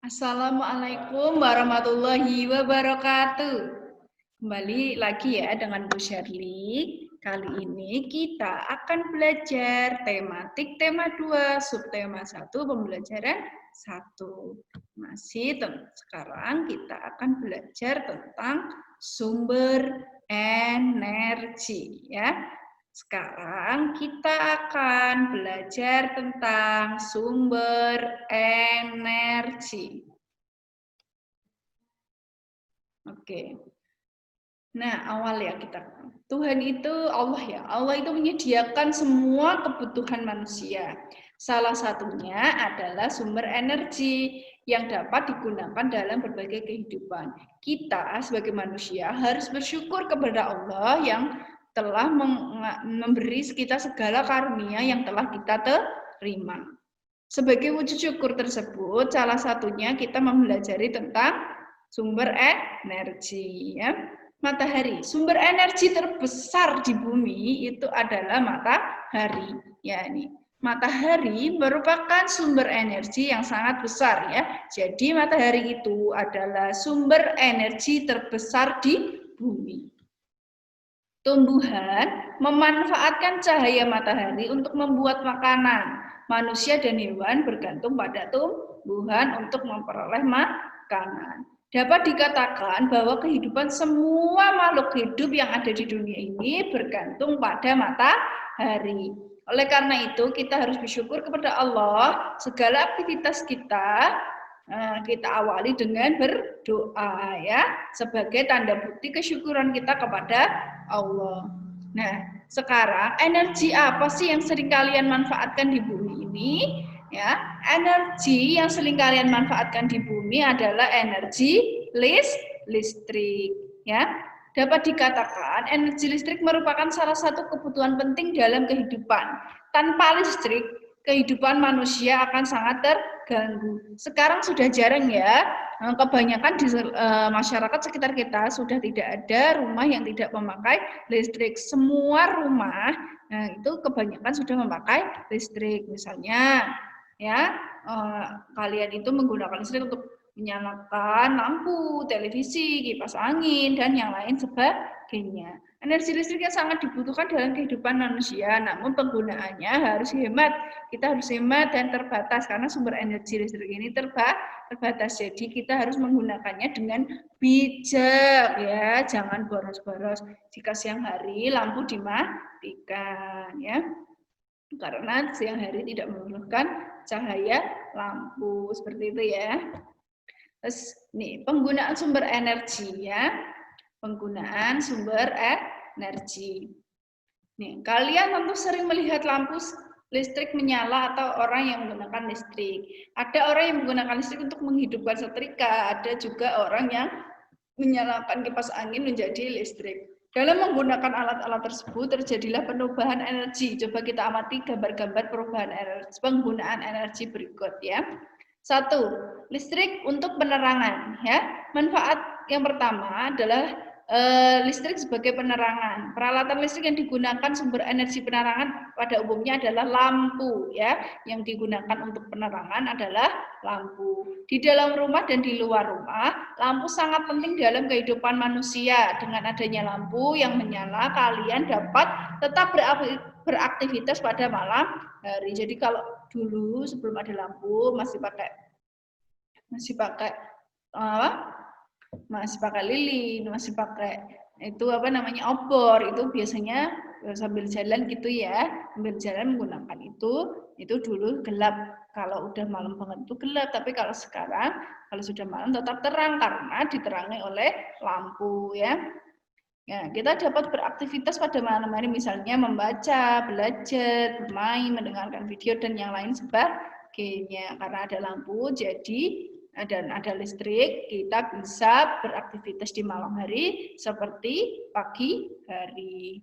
Assalamualaikum warahmatullahi wabarakatuh. Kembali lagi ya dengan Bu Shirley. Kali ini kita akan belajar tematik tema 2, subtema 1, pembelajaran 1. Sekarang kita akan belajar tentang sumber energi ya. Sekarang kita akan belajar tentang sumber energi. Oke. Nah, awal ya kita. Tuhan itu Allah ya. Allah itu menyediakan semua kebutuhan manusia. Salah satunya adalah sumber energi yang dapat digunakan dalam berbagai kehidupan. Kita sebagai manusia harus bersyukur kepada Allah yang telah memberi kita segala karunia yang telah kita terima. Sebagai wujud syukur tersebut, salah satunya kita mempelajari tentang sumber energi. Ya. Matahari, sumber energi terbesar di bumi itu adalah matahari. Ya, ini. Matahari merupakan sumber energi yang sangat besar ya. Jadi matahari itu adalah sumber energi terbesar di bumi. Tumbuhan memanfaatkan cahaya matahari untuk membuat makanan. Manusia dan hewan bergantung pada tumbuhan untuk memperoleh makanan. Dapat dikatakan bahwa kehidupan semua makhluk hidup yang ada di dunia ini bergantung pada matahari. Oleh karena itu, kita harus bersyukur kepada Allah. Segala aktivitas kita awali dengan berdoa ya, sebagai tanda bukti kesyukuran kita kepada Allah. Nah, sekarang energi apa sih yang sering kalian manfaatkan di bumi ini? Ya, energi yang sering kalian manfaatkan di bumi adalah energi listrik. Ya, dapat dikatakan energi listrik merupakan salah satu kebutuhan penting dalam kehidupan. Tanpa listrik, kehidupan manusia akan sangat terganggu. Sekarang sudah jarang ya, kebanyakan di masyarakat sekitar kita sudah tidak ada rumah yang tidak memakai listrik. Semua rumah itu kebanyakan sudah memakai listrik. Misalnya ya, kalian itu menggunakan listrik untuk menyalakan lampu, televisi, kipas angin, dan yang lain sebagainya. Energi listrik yang sangat dibutuhkan dalam kehidupan manusia, namun penggunaannya harus hemat. Kita harus hemat dan terbatas karena sumber energi listrik ini terbatas. Jadi kita harus menggunakannya dengan bijak ya, jangan boros-boros. Jika siang hari lampu dimatikan ya. Karena siang hari tidak memerlukan cahaya lampu seperti itu ya. Terus nih, penggunaan sumber energi ya. Penggunaan sumber energi. Nih, kalian tentu sering melihat lampu listrik menyala atau orang yang menggunakan listrik. Ada orang yang menggunakan listrik untuk menghidupkan setrika, ada juga orang yang menyalakan kipas angin menjadi listrik. Dalam menggunakan alat-alat tersebut terjadilah perubahan energi. Coba kita amati gambar-gambar perubahan energi, penggunaan energi berikut ya. 1. Listrik untuk penerangan ya. Manfaat yang pertama adalah listrik sebagai penerangan. Peralatan listrik yang digunakan sumber energi penerangan pada umumnya adalah lampu ya. Yang digunakan untuk penerangan adalah lampu. Di dalam rumah dan di luar rumah, lampu sangat penting dalam kehidupan manusia. Dengan adanya lampu yang menyala, kalian dapat tetap beraktivitas pada malam hari. Jadi kalau dulu sebelum ada lampu masih pakai lilin, masih pakai itu obor, itu biasanya sambil jalan gitu ya, sambil jalan menggunakan itu dulu gelap. Kalau udah malam banget itu gelap, tapi kalau sekarang kalau sudah malam tetap terang karena diterangi oleh lampu ya. Ya, kita dapat beraktivitas pada malam hari misalnya membaca, belajar, bermain, mendengarkan video dan yang lain sebagainya. Karena ada lampu jadi dan ada listrik, kita bisa beraktivitas di malam hari seperti pagi hari.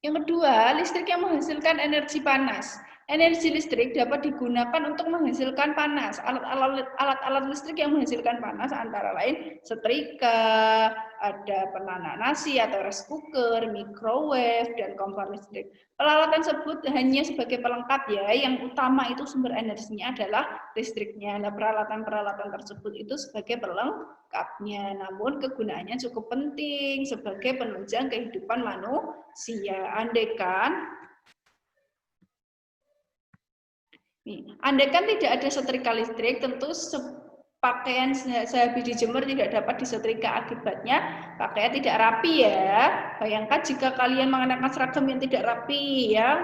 Yang kedua, listrik yang menghasilkan energi panas. Energi listrik dapat digunakan untuk menghasilkan panas. Alat-alat listrik yang menghasilkan panas antara lain setrika, ada penanak nasi atau rice cooker, microwave, dan kompor listrik. Peralatan tersebut hanya sebagai pelengkap ya, yang utama itu sumber energinya adalah listriknya. Nah, peralatan-peralatan tersebut itu sebagai pelengkapnya, namun kegunaannya cukup penting sebagai penunjang kehidupan manusia. Andaikan tidak ada setrika listrik, tentu pakaian sehabis dijemur tidak dapat disetrika, akibatnya pakaian tidak rapi ya. Bayangkan jika kalian mengenakan seragam yang tidak rapi ya,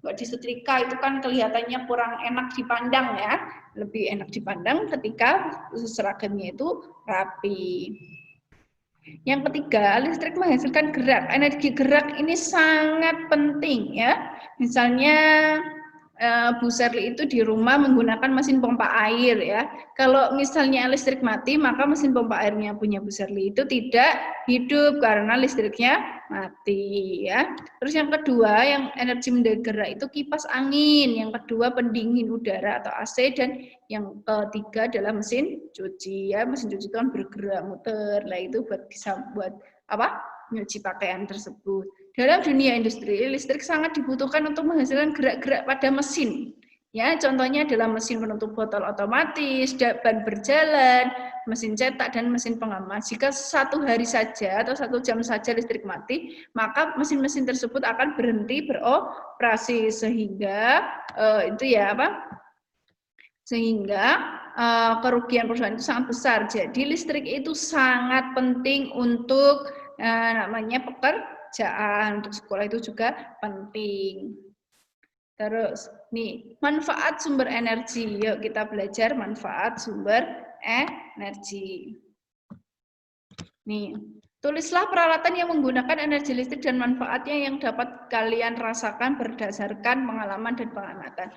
nggak disetrika, itu kan kelihatannya kurang enak dipandang ya. Lebih enak dipandang ketika seragamnya itu rapi. Yang ketiga, listrik menghasilkan gerak. Energi gerak ini sangat penting ya. Misalnya Bu Sherly itu di rumah menggunakan mesin pompa air ya. Kalau misalnya listrik mati, maka mesin pompa airnya punya Bu Sherly itu tidak hidup karena listriknya mati ya. Terus yang kedua, yang energi menggerak itu kipas angin. Yang kedua, pendingin udara atau AC, dan yang ketiga adalah mesin cuci ya. Mesin cuci itu kan bergerak muter. Lah itu bisa buat apa? Nyuci pakaian tersebut. Dalam dunia industri, listrik sangat dibutuhkan untuk menghasilkan gerak-gerak pada mesin. Ya, contohnya adalah mesin penutup botol otomatis, ban berjalan, mesin cetak, dan mesin pengemas. Jika 1 hari saja atau 1 jam saja listrik mati, maka mesin-mesin tersebut akan berhenti beroperasi sehingga kerugian perusahaan itu sangat besar. Jadi listrik itu sangat penting untuk namanya pekerjaan, untuk sekolah itu juga penting. Terus nih, manfaat sumber energi. Yuk kita belajar manfaat sumber energi. Nih, tulislah peralatan yang menggunakan energi listrik dan manfaatnya yang dapat kalian rasakan berdasarkan pengalaman dan pengamatan.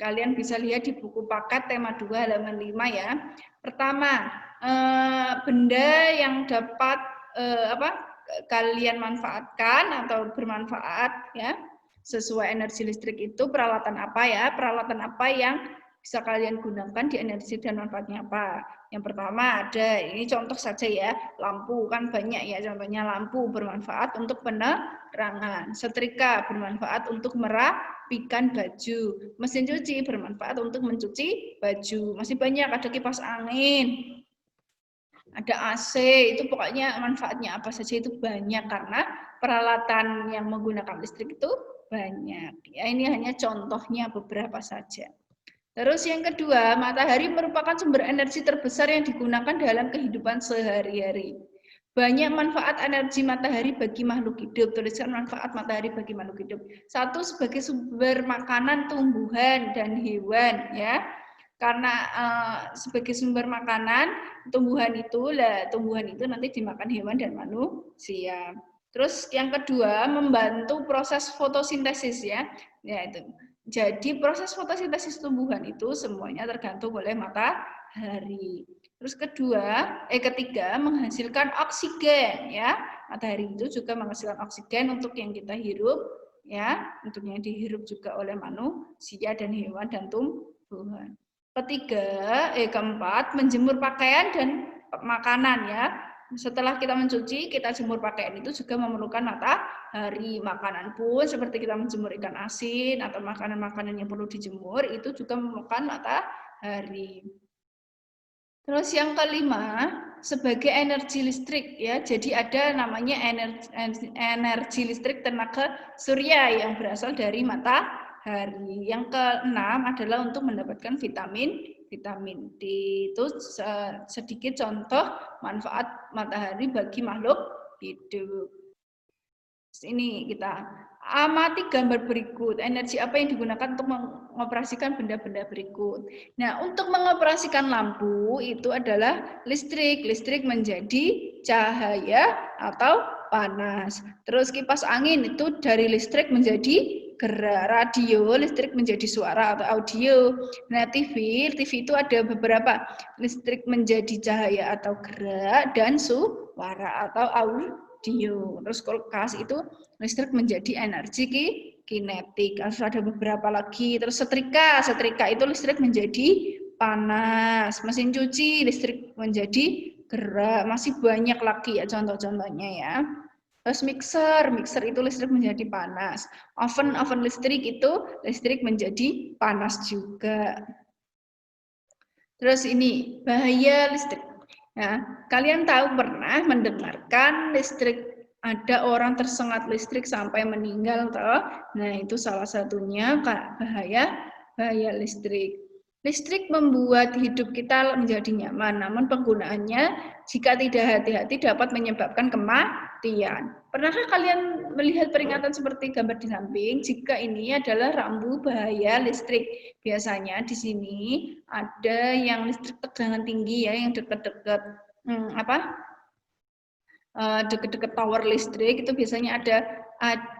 Kalian bisa lihat di buku paket tema 2 halaman 5 ya. Pertama, benda yang dapat kalian manfaatkan atau bermanfaat ya sesuai energi listrik itu peralatan apa ya? Peralatan apa yang bisa kalian gunakan di energi dan manfaatnya apa? Yang pertama ada, ini contoh saja ya, lampu kan banyak ya, contohnya lampu bermanfaat untuk penerangan, setrika bermanfaat untuk merapikan baju, mesin cuci bermanfaat untuk mencuci baju, masih banyak, ada kipas angin, ada AC, itu pokoknya manfaatnya apa saja itu banyak karena peralatan yang menggunakan listrik itu banyak. Ya, ini hanya contohnya beberapa saja. Terus yang kedua, matahari merupakan sumber energi terbesar yang digunakan dalam kehidupan sehari-hari. Banyak manfaat energi matahari bagi makhluk hidup. Tuliskan manfaat matahari bagi makhluk hidup. 1, sebagai sumber makanan tumbuhan dan hewan ya. Karena sebagai sumber makanan tumbuhan itu nanti dimakan hewan dan manusia. Terus yang kedua, membantu proses fotosintesis ya. Ya itu. Jadi proses fotosintesis tumbuhan itu semuanya tergantung oleh matahari. Terus ketiga, menghasilkan oksigen ya. Matahari itu juga menghasilkan oksigen untuk yang kita hirup ya, untuk yang dihirup juga oleh manusia dan hewan dan tumbuhan. Keempat, menjemur pakaian dan makanan ya. Setelah kita mencuci, kita jemur pakaian itu juga memerlukan matahari. Makanan pun seperti kita menjemur ikan asin atau makanan-makanan yang perlu dijemur itu juga memerlukan matahari. Terus yang kelima, sebagai energi listrik ya. Jadi ada namanya energi listrik tenaga surya yang berasal dari matahari. Yang keenam adalah untuk mendapatkan vitamin D. Itu sedikit contoh manfaat matahari bagi makhluk hidup. Ini kita amati gambar berikut. Energi apa yang digunakan untuk mengoperasikan benda-benda berikut. Nah, untuk mengoperasikan lampu itu adalah listrik. Listrik menjadi cahaya atau panas. Terus kipas angin itu dari listrik menjadi gerak. Radio listrik menjadi suara atau audio. Nah, TV itu ada beberapa, listrik menjadi cahaya atau gerak, dan suara atau audio. sodium. Terus kulkas itu listrik menjadi energi kinetik. Harus ada beberapa lagi. Terus setrika itu listrik menjadi panas. Mesin cuci listrik menjadi gerak. Masih banyak lagi ya contoh-contohnya ya. Terus mixer itu listrik menjadi panas. Oven listrik itu listrik menjadi panas juga. Terus ini bahaya listrik. Nah, kalian tahu pernah mendengarkan listrik, ada orang tersengat listrik sampai meninggal toh? Nah, itu salah satunya bahaya listrik. Listrik membuat hidup kita menjadi nyaman, namun penggunaannya jika tidak hati-hati dapat menyebabkan kematian. Pernahkah kalian melihat peringatan seperti gambar di samping? Jika ini adalah rambu bahaya listrik. Biasanya di sini ada yang listrik tegangan tinggi ya, yang dekat-dekat dekat-dekat tower listrik itu biasanya ada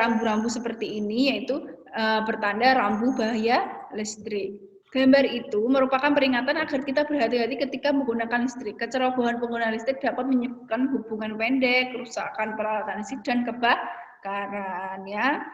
rambu-rambu seperti ini, yaitu bertanda rambu bahaya listrik. Gambar itu merupakan peringatan agar kita berhati-hati ketika menggunakan listrik. Kecerobohan pengguna listrik dapat menyebabkan hubungan pendek, kerusakan peralatan listrik, dan kebakaran ya.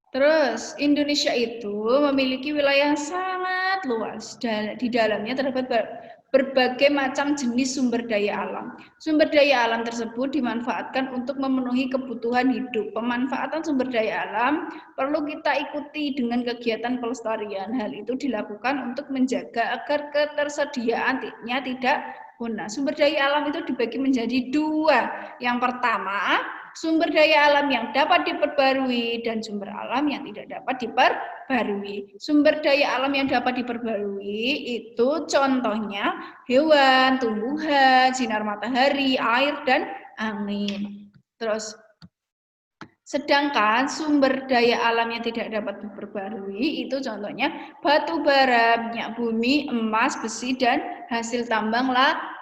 Terus Indonesia itu memiliki wilayah yang sangat luas dan di dalamnya terdapat berbagai macam jenis sumber daya alam. Sumber daya alam tersebut dimanfaatkan untuk memenuhi kebutuhan hidup. Pemanfaatan sumber daya alam perlu kita ikuti dengan kegiatan pelestarian. Hal itu dilakukan untuk menjaga agar ketersediaannya tidak punah. Sumber daya alam itu dibagi menjadi dua. Yang pertama, sumber daya alam yang dapat diperbarui dan sumber alam yang tidak dapat diperbarui. Sumber daya alam yang dapat diperbarui itu contohnya hewan, tumbuhan, sinar matahari, air, dan angin. Terus sedangkan sumber daya alam yang tidak dapat diperbarui itu contohnya batu bara, minyak bumi, emas, besi, dan hasil tambang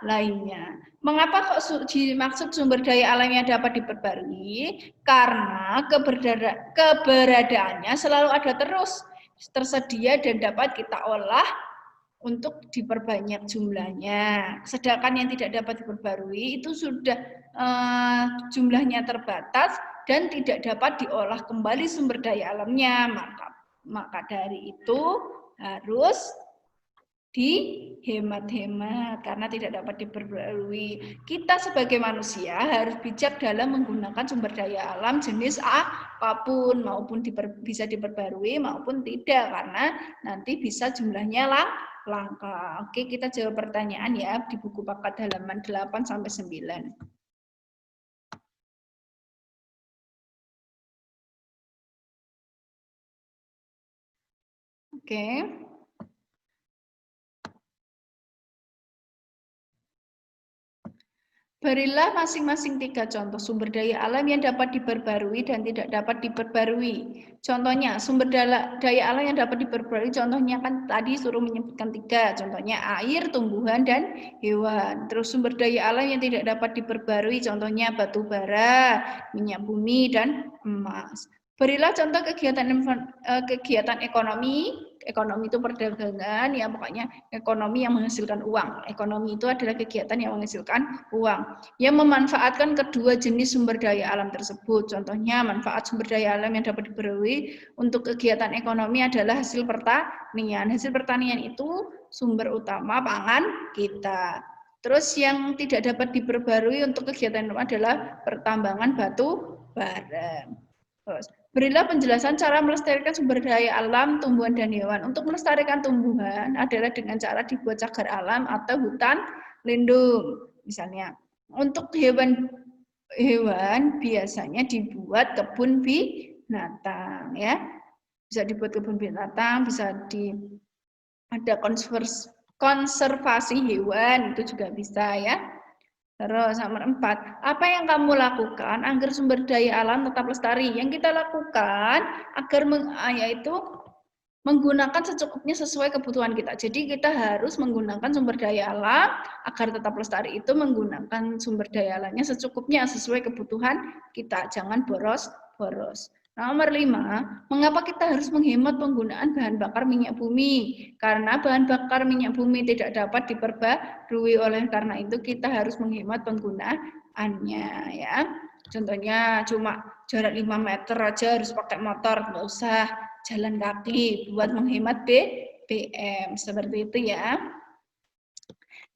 lainnya. Mengapa kok dimaksud sumber daya alam yang dapat diperbarui? Karena keberadaannya selalu ada terus tersedia dan dapat kita olah untuk diperbanyak jumlahnya. Sedangkan yang tidak dapat diperbarui itu sudah jumlahnya terbatas dan tidak dapat diolah kembali sumber daya alamnya. Maka dari itu harus dihemat-hemat karena tidak dapat diperbarui. Kita sebagai manusia harus bijak dalam menggunakan sumber daya alam jenis apapun, maupun bisa diperbarui maupun tidak, karena nanti bisa jumlahnya langka. Oke, kita jawab pertanyaan ya di buku paket halaman 8 sampai 9. Oke. Berilah masing-masing 3 contoh sumber daya alam yang dapat diperbarui dan tidak dapat diperbarui. Contohnya, sumber daya alam yang dapat diperbarui, contohnya kan tadi suruh menyebutkan 3. Contohnya air, tumbuhan, dan hewan. Terus sumber daya alam yang tidak dapat diperbarui, contohnya batu bara, minyak bumi, dan emas. Berilah contoh kegiatan ekonomi. Ekonomi itu perdagangan, ya pokoknya ekonomi yang menghasilkan uang. Ekonomi itu adalah kegiatan yang menghasilkan uang, yang memanfaatkan kedua jenis sumber daya alam tersebut. Contohnya, manfaat sumber daya alam yang dapat diperoleh untuk kegiatan ekonomi adalah hasil pertanian. Hasil pertanian itu sumber utama pangan kita. Terus yang tidak dapat diperbarui untuk kegiatan adalah pertambangan batu bara. Terus, berilah penjelasan cara melestarikan sumber daya alam, tumbuhan, dan hewan. Untuk melestarikan tumbuhan adalah dengan cara dibuat cagar alam atau hutan lindung. Misalnya, untuk hewan biasanya dibuat kebun binatang, ya. Bisa dibuat kebun binatang, bisa ada konservasi hewan, itu juga bisa ya. Terus nomor 4, apa yang kamu lakukan agar sumber daya alam tetap lestari? Yang kita lakukan agar yaitu menggunakan secukupnya sesuai kebutuhan kita. Jadi kita harus menggunakan sumber daya alam agar tetap lestari itu menggunakan sumber daya alamnya secukupnya sesuai kebutuhan kita. Jangan boros-boros. Nomor 5, mengapa kita harus menghemat penggunaan bahan bakar minyak bumi? Karena bahan bakar minyak bumi tidak dapat diperbarui, oleh karena itu kita harus menghemat penggunaan kegunaannya ya. Contohnya cuma jarak 5 meter aja harus pakai motor, nggak usah jalan kaki buat menghemat BBM. Seperti itu ya.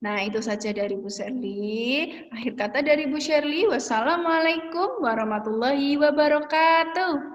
Nah, itu saja dari Bu Sherly. Akhir kata dari Bu Sherly, wassalamualaikum warahmatullahi wabarakatuh.